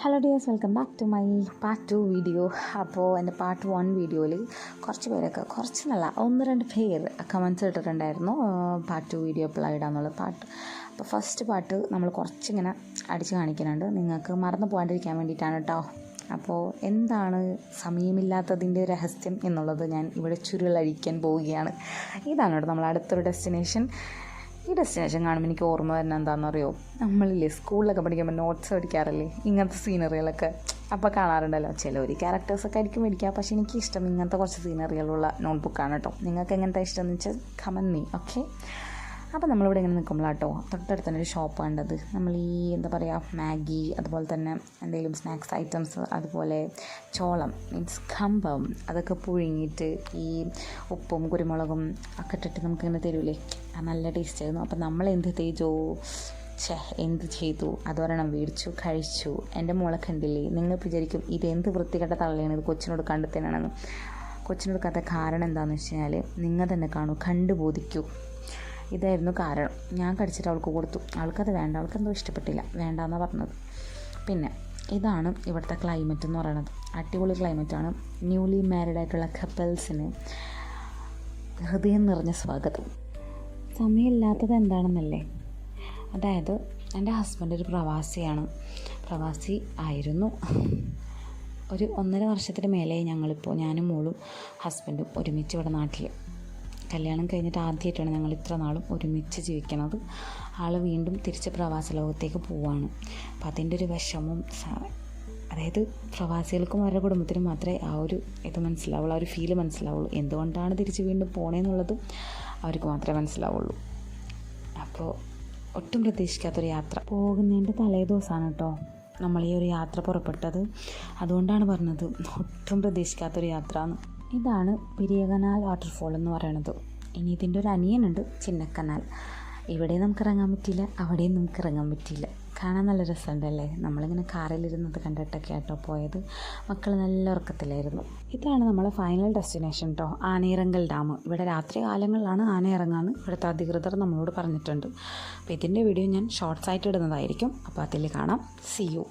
Hello dears, welcome back to my part 2 video. അപ്പോൾ എൻ്റെ part 1 വീഡിയോയിൽ കുറച്ച് നല്ല 1-2 പേര് കമൻസ് ഇട്ടിട്ടുണ്ടായിരുന്നു പാർട്ട് 2 വീഡിയോ എപ്പോഴാണ് ഇടാന്നുള്ള പാട്ട്. അപ്പോൾ ഫസ്റ്റ് പാട്ട് നമ്മൾ കുറച്ചിങ്ങനെ അടിച്ച് കാണിക്കുന്നുണ്ട്, നിങ്ങൾക്ക് മറന്നു പോകാണ്ടിരിക്കാൻ വേണ്ടിയിട്ടാണ് കേട്ടോ. അപ്പോൾ എന്താണ് സമയമില്ലാത്തതിൻ്റെ രഹസ്യം എന്നുള്ളത് ഞാൻ ഇവിടെ ചുരുളഴിക്കാൻ പോവുകയാണ്. ഇതാണ് കേട്ടോ നമ്മൾ അടുത്തൊരു ഡെസ്റ്റിനേഷൻ. ഈ ഡെസ്റ്റിനേഷൻ കാണുമ്പോൾ എനിക്ക് ഓർമ്മ വരുന്നത് എന്താണെന്നറിയോ, നമ്മളില്ലേ സ്കൂളിലൊക്കെ പഠിക്കുമ്പോൾ നോട്ട്സ് പഠിക്കാറില്ലേ ഇങ്ങനത്തെ സീനറികളൊക്കെ അപ്പോൾ കാണാറുണ്ടല്ലോ. ചിലവർ ക്യാരക്ടേഴ്സൊക്കെ ആയിരിക്കും മേടിക്കുക, പക്ഷേ എനിക്കിഷ്ടം ഇങ്ങനത്തെ കുറച്ച് സീനറികളുള്ള നോട്ട്ബുക്കാണ് കേട്ടോ. നിങ്ങൾക്ക് എങ്ങനത്തെ ഇഷ്ടം എന്ന് വെച്ചാൽ കമന്റ് മീ, ഓക്കെ. അപ്പോൾ നമ്മളിവിടെ ഇങ്ങനെ നിൽക്കുമ്പോഴാട്ടോ തൊട്ടടുത്ത് തന്നെ ഒരു ഷോപ്പ് കണ്ടത്. നമ്മൾ ഈ എന്താ പറയുക മാഗി, അതുപോലെ തന്നെ എന്തെങ്കിലും സ്നാക്സ് ഐറ്റംസ്, അതുപോലെ ചോളം മീൻസ് കമ്പം അതൊക്കെ പുഴുങ്ങിയിട്ട് ഈ ഉപ്പും കുരുമുളകും ഒക്കെ ഇട്ടിട്ട് നമുക്കിങ്ങനെ തരൂലേ, നല്ല ടേസ്റ്റ് ആയിരുന്നു. അപ്പം നമ്മൾ എന്ത് ചെയ്തു അതൊരെണ്ണം മേടിച്ചു കഴിച്ചു. എൻ്റെ മോളെ കണ്ടില്ലേ, നിങ്ങൾ വിചാരിക്കും ഇതെന്ത് വൃത്തികെട്ട തള്ളയാണ്, ഇത് കൊച്ചിനോട് കണ്ടെത്താനാണെന്ന്. കൊച്ചിനോട് കാരണം എന്താണെന്ന് വെച്ച് കഴിഞ്ഞാൽ നിങ്ങൾ തന്നെ കാണൂ, കണ്ടുബോധിക്കൂ. ഇതായിരുന്നു കാരണം. ഞാൻ കടിച്ചിട്ട് അവൾക്ക് കൊടുത്തു, അവൾക്കത് വേണ്ട, അവൾക്കെന്തോ ഇഷ്ടപ്പെട്ടില്ല, വേണ്ടാന്നാണ് പറഞ്ഞത്. പിന്നെ ഇതാണ് ഇവിടുത്തെ ക്ലൈമറ്റ് എന്ന് പറയുന്നത്. അടിപൊളി ക്ലൈമറ്റാണ്. ന്യൂലി മാരീഡ് ആയിട്ടുള്ള കപ്പിൾസിന് ഹൃദയം നിറഞ്ഞ സ്വാഗതം. സമയമില്ലാത്തത് എന്താണെന്നല്ലേ, അതായത് എൻ്റെ ഹസ്ബൻഡ് ഒരു പ്രവാസി ആയിരുന്നു. ഒരു 1.5 വർഷത്തിന് മേലെ ഞങ്ങളിപ്പോൾ ഞാനും മോളും ഹസ്ബൻഡും ഒരുമിച്ച് ഇവിടെ നാട്ടിൽ. കല്യാണം കഴിഞ്ഞിട്ട് ആദ്യമായിട്ടാണ് ഞങ്ങൾ ഇത്ര നാളും ഒരുമിച്ച് ജീവിക്കണത്. ആൾ വീണ്ടും തിരിച്ച് പ്രവാസ ലോകത്തേക്ക് പോവുകയാണ്. അപ്പം അതിൻ്റെ ഒരു വിഷമം, അതായത് പ്രവാസികൾക്കും അവരുടെ കുടുംബത്തിനും മാത്രമേ ആ ഒരു ഇത് മനസ്സിലാവുള്ളൂ, ആ ഒരു ഫീല് മനസ്സിലാവുള്ളൂ. എന്തുകൊണ്ടാണ് തിരിച്ച് വീണ്ടും പോണേന്നുള്ളത് അവർക്ക് മാത്രമേ മനസ്സിലാവുള്ളൂ. അപ്പോൾ ഒട്ടും പ്രതീക്ഷിക്കാത്തൊരു യാത്ര. പോകുന്നതിൻ്റെ തലേദിവസമാണ് കേട്ടോ നമ്മൾ ഈ ഒരു യാത്ര പുറപ്പെട്ടത്. അതുകൊണ്ടാണ് പറഞ്ഞത് ഒട്ടും പ്രതീക്ഷിക്കാത്തൊരു യാത്ര എന്ന്. ഇതാണ് പെരിയകനാൽ വാട്ടർഫോൾ എന്ന് പറയുന്നത്. ഇനി ഇതിൻ്റെ ഒരു അനിയനുണ്ട്, ചിന്നക്കനാൽ. ഇവിടെ നമുക്ക് ഇറങ്ങാൻ പറ്റിയില്ല, അവിടെയും നമുക്ക് ഇറങ്ങാൻ പറ്റിയില്ല. കാണാൻ നല്ല രസമുണ്ടല്ലേ. നമ്മളിങ്ങനെ കാറിലിരുന്നത് കണ്ടിട്ടൊക്കെ ആട്ടോ പോയത്. മക്കൾ നല്ല ഉറക്കത്തിലായിരുന്നു. ഇതാണ് നമ്മളെ ഫൈനൽ ഡെസ്റ്റിനേഷൻ കേട്ടോ, ആനയിറങ്കൽ ഡാം. ഇവിടെ രാത്രി കാലങ്ങളിലാണ് ആന ഇറങ്ങാമെന്ന് ഇവിടുത്തെ അധികൃതർ നമ്മളോട് പറഞ്ഞിട്ടുണ്ട്. അപ്പോൾ ഇതിൻ്റെ വീഡിയോ ഞാൻ ഷോർട്സ് ആയിട്ട് ഇടുന്നതായിരിക്കും. അപ്പോൾ അതിൽ കാണാം. See U.